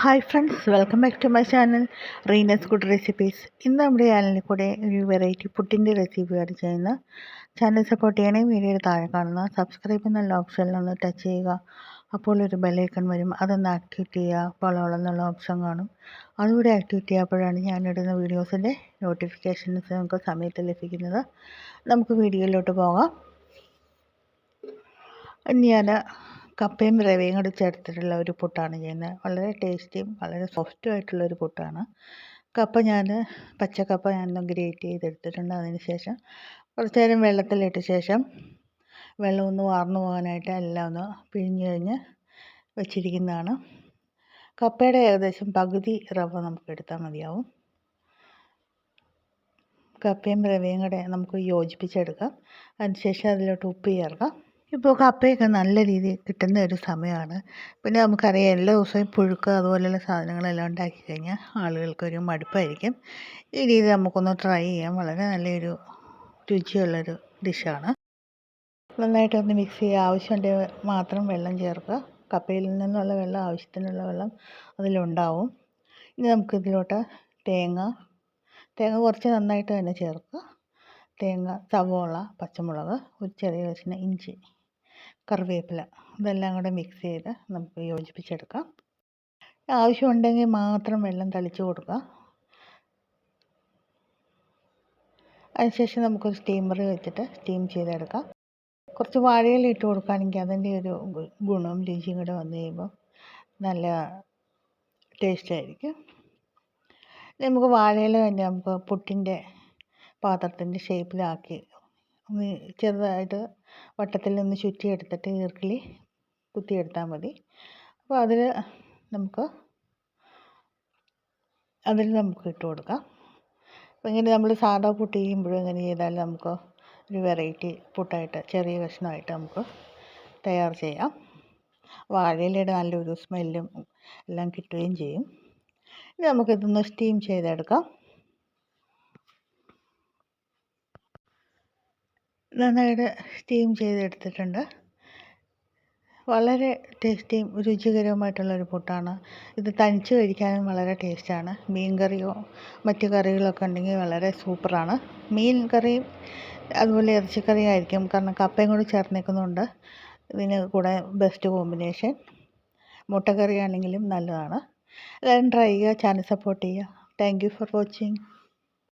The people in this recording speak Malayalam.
Hi friends, welcome back to my channel Reena's good recipes. ഇന്ന് നമ്മുടെ ചാനലിൽ കൂടെ ഒരു വെറൈറ്റി പുട്ടിൻ്റെ റെസിപ്പിയാണ് ചെയ്യുന്നത്. ചാനൽ സപ്പോർട്ട് ചെയ്യണേ. വീഡിയോയുടെ താഴെ കാണുന്ന സബ്സ്ക്രൈബ് എന്നുള്ള ഓപ്ഷനിൽ ഒന്ന് ടച്ച് ചെയ്യുക. അപ്പോൾ ഒരു ബെല്ലൈക്കൺ വരും, അതൊന്ന് ആക്ടിവേറ്റ് ചെയ്യുക. അപ്പോൾ എന്നുള്ള ഓപ്ഷൻ കാണും, അതുകൂടി ആക്ടിവേറ്റ് ചെയ്യുമ്പോഴാണ് ഞാനിടുന്ന വീഡിയോസിൻ്റെ നോട്ടിഫിക്കേഷൻസ് നമുക്ക് സമയത്ത് ലഭിക്കുന്നത്. നമുക്ക് വീഡിയോയിലോട്ട് പോകാം. ഞാൻ കപ്പയും റവയും കൂടി ചേർത്തിട്ടുള്ള ഒരു പുട്ടാണ് ചെയ്യുന്നത്. വളരെ ടേസ്റ്റിയും വളരെ സോഫ്റ്റും ആയിട്ടുള്ളൊരു പുട്ടാണ്. പച്ചക്കപ്പ ഞാനൊന്ന് ഗ്രേറ്റ് ചെയ്തെടുത്തിട്ടുണ്ട്. അതിന് ശേഷം കുറച്ച് നേരം വെള്ളത്തിലിട്ട ശേഷം വെള്ളം ഒന്ന് വാർന്നു പോകാനായിട്ട് എല്ലാം ഒന്ന് പിഴിഞ്ഞ് കഴിഞ്ഞ് വെച്ചിരിക്കുന്നതാണ്. കപ്പയുടെ ഏകദേശം പകുതി റവ നമുക്ക് എടുത്താൽ മതിയാവും. കപ്പയും റവയും കൂടെ നമുക്ക് യോജിപ്പിച്ചെടുക്കാം. അതിനുശേഷം അതിലോട്ട് ഉപ്പ് ചേർക്കാം. ഇപ്പോൾ കപ്പയൊക്കെ നല്ല രീതിയിൽ കിട്ടുന്ന ഒരു സമയമാണ്. പിന്നെ നമുക്കറിയാം, എല്ലാ ദിവസവും പുഴുക്ക് അതുപോലെയുള്ള സാധനങ്ങളെല്ലാം ഉണ്ടാക്കി കഴിഞ്ഞാൽ ആളുകൾക്കൊരു മടുപ്പായിരിക്കും. ഈ രീതി നമുക്കൊന്ന് ട്രൈ ചെയ്യാം. വളരെ നല്ലൊരു രുചിയുള്ളൊരു ഡിഷാണ്. നന്നായിട്ടൊന്ന് മിക്സ് ചെയ്യുക. ആവശ്യമുണ്ടെങ്കിൽ മാത്രം വെള്ളം ചേർക്കുക. കപ്പയിൽ നിന്നുള്ള വെള്ളം, ആവശ്യത്തിനുള്ള വെള്ളം അതിലുണ്ടാവും. ഇനി നമുക്കിതിലോട്ട് തേങ്ങ കുറച്ച് നന്നായിട്ട് തന്നെ ചേർക്കുക. സവോള, പച്ചമുളക്, ഒരു ചെറിയ കഷ്ണം ഇഞ്ചി, കറിവേപ്പില, ഇതെല്ലാം കൂടെ മിക്സ് ചെയ്ത് നമുക്ക് യോജിപ്പിച്ചെടുക്കാം. ആവശ്യമുണ്ടെങ്കിൽ മാത്രം വെള്ളം തളിച്ച് കൊടുക്കുക. അതിനുശേഷം നമുക്കൊരു സ്റ്റീമർ വെച്ചിട്ട് സ്റ്റീം ചെയ്തെടുക്കാം. കുറച്ച് വാഴയില ഇട്ട് കൊടുക്കുകയാണെങ്കിൽ അതിൻ്റെ ഒരു ഗുണവും രുചിയും കൂടെ വന്നു കഴിയുമ്പോൾ നല്ല ടേസ്റ്റ് ആയിരിക്കും. നമുക്ക് വാഴയില തന്നെ നമുക്ക് പുട്ടിൻ്റെ പാത്രത്തിൻ്റെ ഷേപ്പിലാക്കി ഒന്ന് ചെറുതായിട്ട് വട്ടത്തിൽ ഒന്ന് ചുറ്റിയെടുത്തിട്ട് ഈർക്കിലി കുത്തിയെടുത്താൽ മതി. അപ്പോൾ അതിൽ നമുക്ക് ഇട്ട് കൊടുക്കാം. അപ്പോൾ ഇങ്ങനെ നമ്മൾ സാധാ പുട്ട് ചെയ്യുമ്പോഴും ഇങ്ങനെ ചെയ്താൽ നമുക്ക് ഒരു വെറൈറ്റി പുട്ടായിട്ട്, ചെറിയ കഷ്ണമായിട്ട് നമുക്ക് തയ്യാർ ചെയ്യാം. വാഴയിലയുടെ നല്ലൊരു സ്മെല്ലും എല്ലാം കിട്ടുകയും ചെയ്യും. ഇനി നമുക്കിതൊന്ന് സ്റ്റീം ചെയ്തെടുക്കാം. നന്നായിട്ട് സ്റ്റീം ചെയ്തെടുത്തിട്ടുണ്ട്. വളരെ ടേസ്റ്റിയും രുചികരവുമായിട്ടുള്ളൊരു പുട്ടാണ്. ഇത് തനിച്ച് കഴിക്കാനും വളരെ ടേസ്റ്റാണ്. മീൻ കറിയോ മറ്റ് കറികളൊക്കെ ഉണ്ടെങ്കിൽ വളരെ സൂപ്പറാണ്. മീൻ കറിയും അതുപോലെ ഇറച്ചിക്കറിയും ആയിരിക്കും, കാരണം കപ്പയും കൂടി ചേർന്നേക്കുന്നതുകൊണ്ട് ഇതിന് കൂടെ ബെസ്റ്റ് കോമ്പിനേഷൻ. മുട്ടക്കറി ആണെങ്കിലും നല്ലതാണ്. എല്ലാവരും ട്രൈ ചെയ്യുക. ചാനൽ സപ്പോർട്ട് ചെയ്യുക. Thank you for watching.